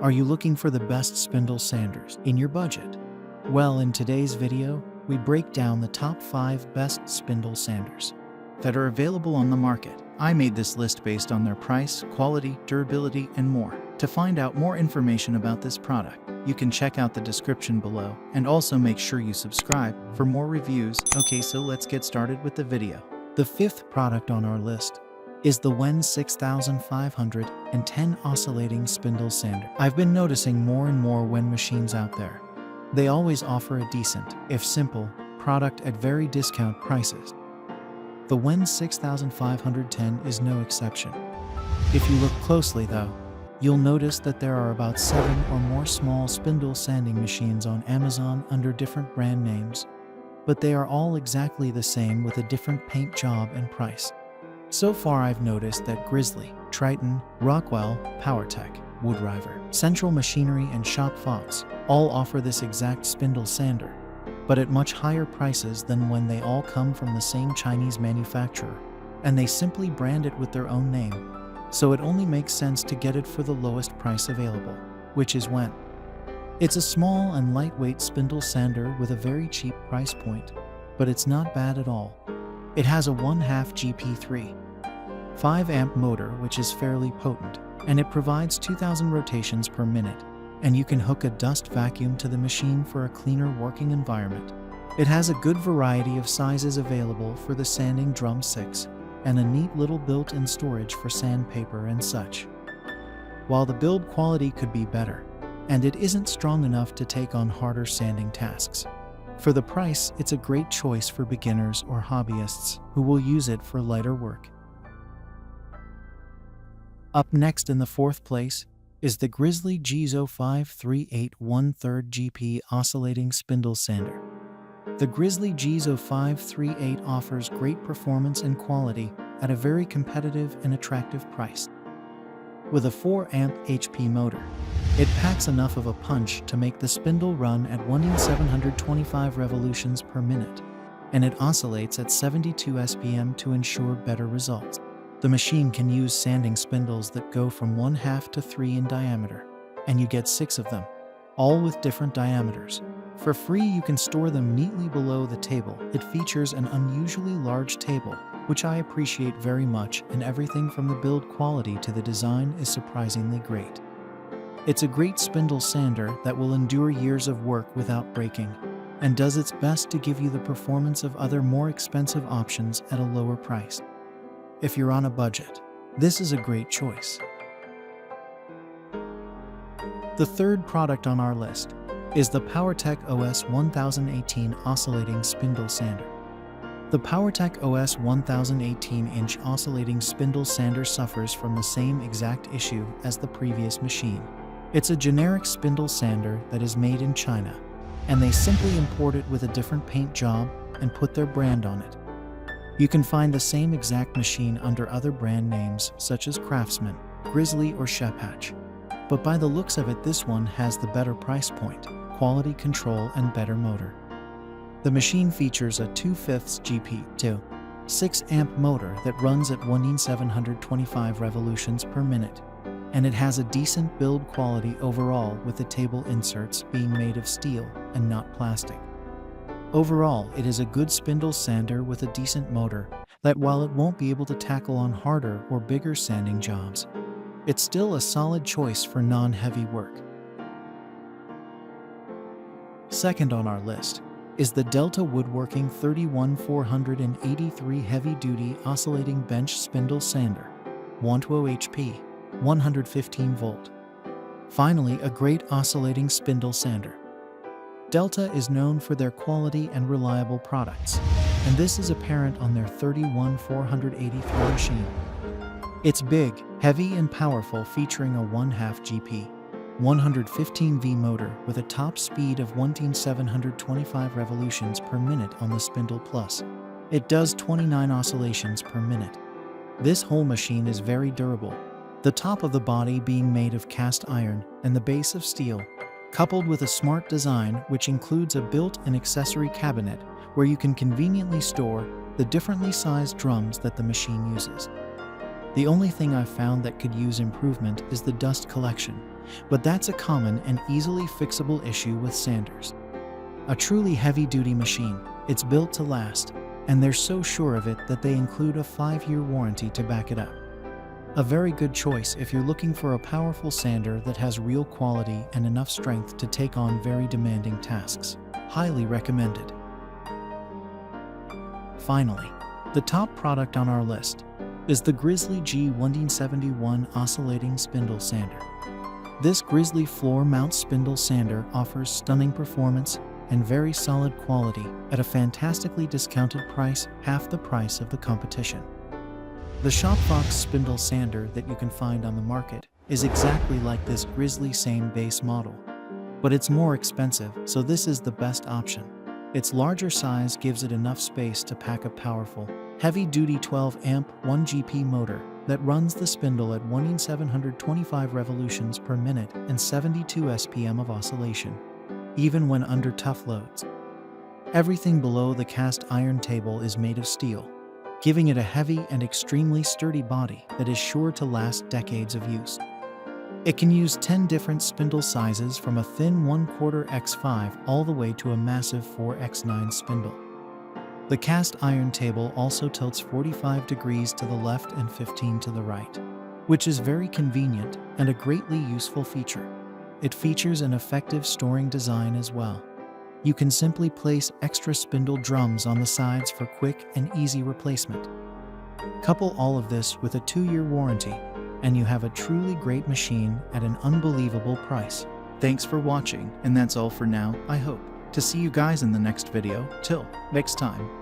Are you looking for the best spindle sanders in your budget? Well, in today's video, we break down the top 5 best spindle sanders that are available on the market. I made this list based on their price, quality, durability, and more. To find out more information about this product, you can check out the description below, and also make sure you subscribe for more reviews. Okay, so let's get started with the video. The 5th product on our list is the WEN 6510 Oscillating Spindle Sander. I've been noticing more and more WEN machines out there. They always offer a decent, if simple, product at very discount prices. The WEN 6510 is no exception. If you look closely though, you'll notice that there are about 7 or more small spindle sanding machines on Amazon under different brand names, but they are all exactly the same with a different paint job and price. So far I've noticed that Grizzly, Triton, Rockwell, POWERTEC, Woodworker, Central Machinery, and Shop Fox all offer this exact spindle sander, but at much higher prices than when they all come from the same Chinese manufacturer, and they simply brand it with their own name. So it only makes sense to get it for the lowest price available, which is WEN. It's a small and lightweight spindle sander with a very cheap price point, but it's not bad at all. It has a 1/2 GP3, 5 amp motor, which is fairly potent, and it provides 2000 rotations per minute, and you can hook a dust vacuum to the machine for a cleaner working environment. It has a good variety of sizes available for the sanding drum 6, and a neat little built-in storage for sandpaper and such. While the build quality could be better, and it isn't strong enough to take on harder sanding tasks, for the price, it's a great choice for beginners or hobbyists who will use it for lighter work. Up next in the 4th place is the Grizzly GZO 538 1/3 GP Oscillating Spindle Sander. The Grizzly GZO 538 offers great performance and quality at a very competitive and attractive price. With a 4 amp HP motor, it packs enough of a punch to make the spindle run at 1725 revolutions per minute, and it oscillates at 72 SPM to ensure better results. The machine can use sanding spindles that go from 1/2 to 3 in diameter, and you get 6 of them, all with different diameters. For free, you can store them neatly below the table. It features an unusually large table, which I appreciate very much, and everything from the build quality to the design is surprisingly great. It's a great spindle sander that will endure years of work without breaking, and does its best to give you the performance of other more expensive options at a lower price. If you're on a budget, this is a great choice. The 3rd product on our list is the POWERTEC OS 1018 Oscillating Spindle Sander. The POWERTEC OS 1018-inch Oscillating Spindle Sander suffers from the same exact issue as the previous machine. It's a generic spindle sander that is made in China, and they simply import it with a different paint job and put their brand on it. You can find the same exact machine under other brand names such as Craftsman, Grizzly, or Shephatch. But by the looks of it, this one has the better price point, quality control, and better motor. The machine features a 2/5 GP2, 6 amp motor that runs at 1725 revolutions per minute, and it has a decent build quality overall, with the table inserts being made of steel and not plastic. Overall, it is a good spindle sander with a decent motor that, while it won't be able to tackle on harder or bigger sanding jobs, it's still a solid choice for non-heavy work. Second on our list is the Delta Woodworking 31483 Heavy-Duty Oscillating Bench Spindle Sander, 120 HP, 115 volt. Finally, a great oscillating spindle sander. Delta is known for their quality and reliable products, and this is apparent on their 31483 machine. It's big, heavy, and powerful, featuring a 1/2 GP, 115V motor with a top speed of 1725 revolutions per minute on the spindle plus. It does 29 oscillations per minute. This whole machine is very durable, the top of the body being made of cast iron and the base of steel, coupled with a smart design which includes a built-in accessory cabinet where you can conveniently store the differently sized drums that the machine uses. The only thing I've found that could use improvement is the dust collection, but that's a common and easily fixable issue with sanders. A truly heavy-duty machine, it's built to last, and they're so sure of it that they include a 5-year warranty to back it up. A very good choice if you're looking for a powerful sander that has real quality and enough strength to take on very demanding tasks. Highly recommended. Finally, the top product on our list is the Grizzly G171 Oscillating Spindle Sander. This Grizzly floor mount spindle sander offers stunning performance and very solid quality at a fantastically discounted price, half the price of the competition. The Shopfox spindle sander that you can find on the market is exactly like this Grizzly same base model, but it's more expensive, so this is the best option. Its larger size gives it enough space to pack a powerful, heavy-duty 12-amp 1GP motor that runs the spindle at 1,725 revolutions per minute and 72 SPM of oscillation, even when under tough loads. Everything below the cast iron table is made of steel, giving it a heavy and extremely sturdy body that is sure to last decades of use. It can use 10 different spindle sizes from a thin 1/4 x5 all the way to a massive 4x9 spindle. The cast iron table also tilts 45 degrees to the left and 15 to the right, which is very convenient and a greatly useful feature. It features an effective storing design as well. You can simply place extra spindle drums on the sides for quick and easy replacement. Couple all of this with a 2-year warranty, and you have a truly great machine at an unbelievable price. Thanks for watching, and that's all for now. I hope to see you guys in the next video. Till next time.